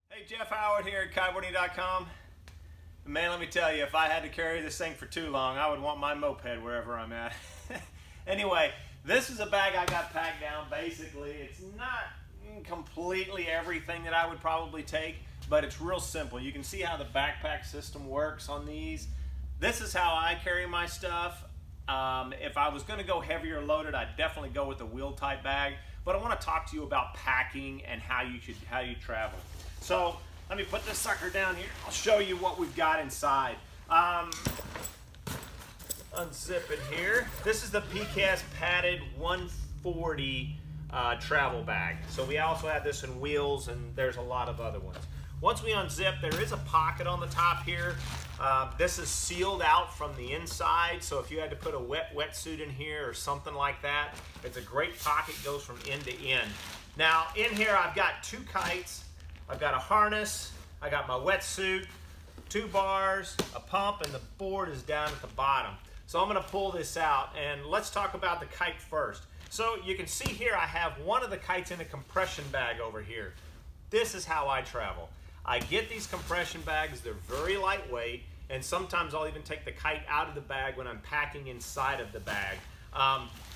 Hey, Jeff Howard here at Kiteboarding.com. Man, let me tell you, if I had to carry this thing for too long, I would want my moped wherever I'm at. Anyway, this is a bag I got packed down. Basically, it's not completely everything that I would probably take, but it's real simple. You can see how the backpack system works on these. This is how I carry my stuff. If I was going to go heavier loaded, I'd definitely go with the wheel type bag. But I want to talk to you about packing and how you travel. So let me put this sucker down here. I'll show you what we've got inside. Unzip it here. This is the PCAST padded 140 travel bag. So we also have this in wheels, and there's a lot of other ones. Once we unzip, there is a pocket on the top here. This is sealed out from the inside, so if you had to put a wetsuit in here or something like that, it's a great pocket, goes from end to end. Now, in here I've got 2 kites, I've got a harness, I got my wetsuit, 2 bars, a pump, and the board is down at the bottom. So I'm going to pull this out, and let's talk about the kite first. So you can see here I have one of the kites in a compression bag over here. This is how I travel. I get these compression bags, they're very lightweight, and sometimes I'll even take the kite out of the bag when I'm packing inside of the bag.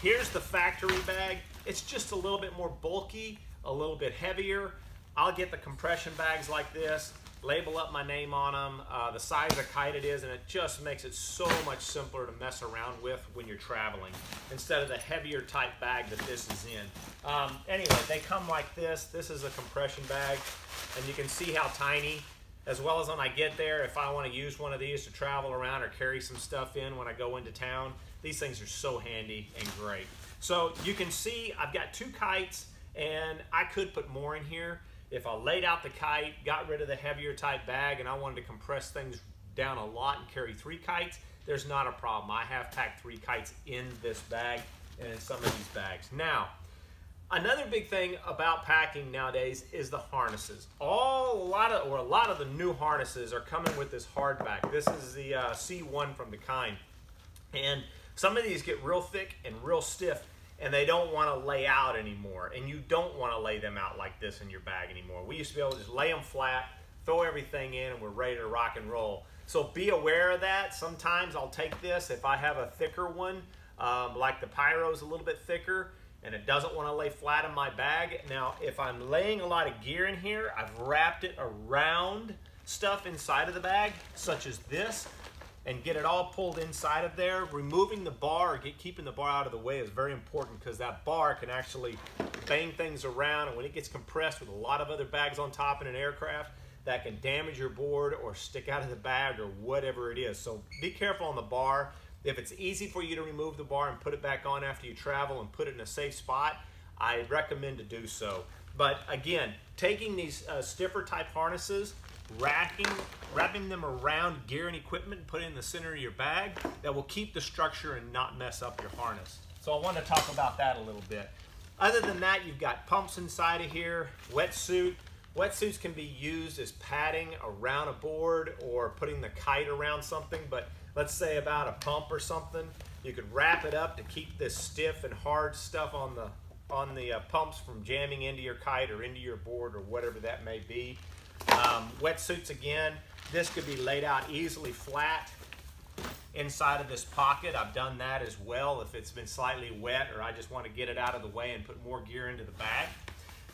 Here's the factory bag. It's just a little bit more bulky, a little bit heavier. I'll get the compression bags like this, label up my name on them, the size of kite it is, and it just makes it so much simpler to mess around with when you're traveling instead of the heavier type bag that this is in. Anyway, they come like this. This is a compression bag, and you can see how tiny. As well as when I get there, if I want to use one of these to travel around or carry some stuff in when I go into town, these things are so handy and great. So you can see I've got 2 kites, and I could put more in here. If I laid out the kite, got rid of the heavier type bag, and I wanted to compress things down a lot and carry 3 kites, there's not a problem. I have packed 3 kites in this bag and in some of these bags. Now, another big thing about packing nowadays is the harnesses. A lot of the new harnesses are coming with this hardback. This is the C1 from the kind. And some of these get real thick and real stiff, and they don't want to lay out anymore. And you don't want to lay them out like this in your bag anymore. We used to be able to just lay them flat, throw everything in, and we're ready to rock and roll. So be aware of that. Sometimes I'll take this if I have a thicker one, like the Pyro's a little bit thicker, and it doesn't want to lay flat in my bag. Now, if I'm laying a lot of gear in here, I've wrapped it around stuff inside of the bag, such as this, and get it all pulled inside of there. Removing the bar, or keeping the bar out of the way, is very important because that bar can actually bang things around, and when it gets compressed with a lot of other bags on top in an aircraft, that can damage your board or stick out of the bag or whatever it is. So be careful on the bar. If it's easy for you to remove the bar and put it back on after you travel and put it in a safe spot, I recommend to do so. But again, taking these stiffer type harnesses, wrapping them around gear and equipment, put it in the center of your bag, that will keep the structure and not mess up your harness. So I want to talk about that a little bit. Other than that, you've got pumps inside of here, wetsuit. Wetsuits can be used as padding around a board or putting the kite around something, but let's say about a pump or something, you could wrap it up to keep this stiff and hard stuff on the pumps from jamming into your kite or into your board or whatever that may be. Wetsuits, again, this could be laid out easily flat inside of this pocket. I've done that as well if it's been slightly wet or I just want to get it out of the way and put more gear into the bag.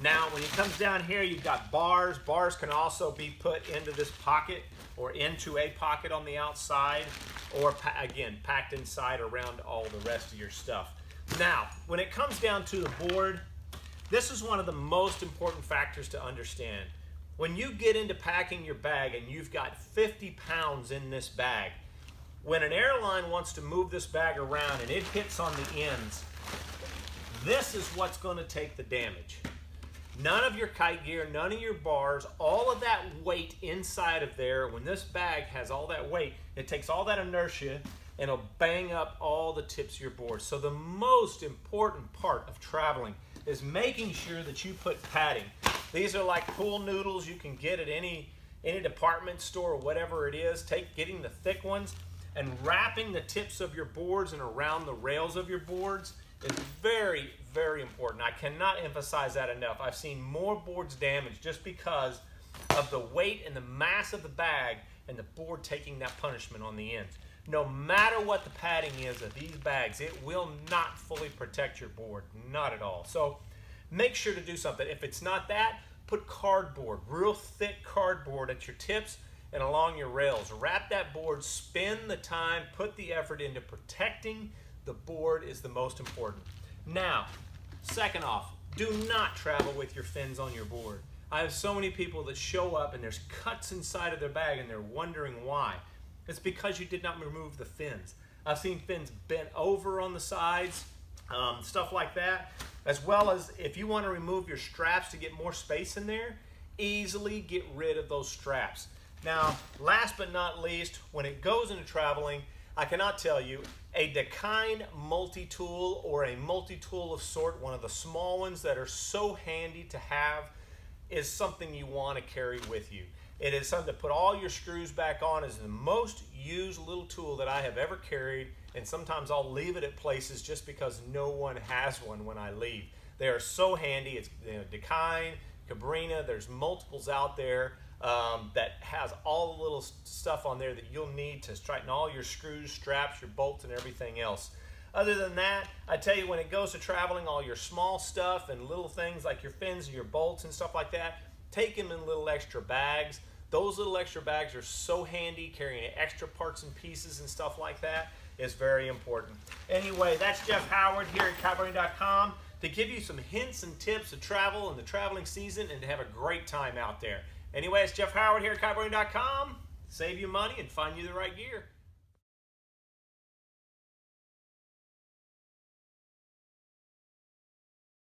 Now, when it comes down here, you've got bars. Bars can also be put into this pocket or into a pocket on the outside, or again, packed inside around all the rest of your stuff. Now, when it comes down to the board, this is one of the most important factors to understand. When you get into packing your bag and you've got 50 pounds in this bag, when an airline wants to move this bag around and it hits on the ends, this is what's going to take the damage. None of your kite gear, none of your bars, all of that weight inside of there, when this bag has all that weight, it takes all that inertia and it'll bang up all the tips of your board. So the most important part of traveling is making sure that you put padding. These are like pool noodles you can get at any department store or whatever it is. Getting the thick ones and wrapping the tips of your boards and around the rails of your boards is very, very important. I cannot emphasize that enough. I've seen more boards damaged just because of the weight and the mass of the bag and the board taking that punishment on the ends. No matter what the padding is of these bags, it will not fully protect your board, not at all. So make sure to do something. If it's not that, put cardboard, real thick cardboard at your tips and along your rails. Wrap that board, spend the time, put the effort into protecting the board is the most important. Now, second off, do not travel with your fins on your board. I have so many people that show up and there's cuts inside of their bag and they're wondering why. It's because you did not remove the fins. I've seen fins bent over on the sides, stuff like that. As well as if you want to remove your straps to get more space in there, easily get rid of those straps. Now, last but not least, when it goes into traveling, I cannot tell you, a Dakine multi-tool or a multi-tool of sort, one of the small ones that are so handy to have, is something you want to carry with you. It is something to put all your screws back on. Is the most used little tool that I have ever carried, and sometimes I'll leave it at places just because no one has one when I leave. They are so handy. It's Dakine, Cabrina, there's multiples out there that has all the little stuff on there that you'll need to tighten all your screws, straps, your bolts, and everything else. Other than that, I tell you, when it goes to traveling, all your small stuff and little things like your fins and your bolts and stuff like that, take them in little extra bags. Those little extra bags are so handy. Carrying extra parts and pieces and stuff like that is very important. Anyway, that's Jeff Howard here at Kiteboarding.com to give you some hints and tips to travel in the traveling season and to have a great time out there. Anyway, it's Jeff Howard here at Kiteboarding.com. Save you money and find you the right gear.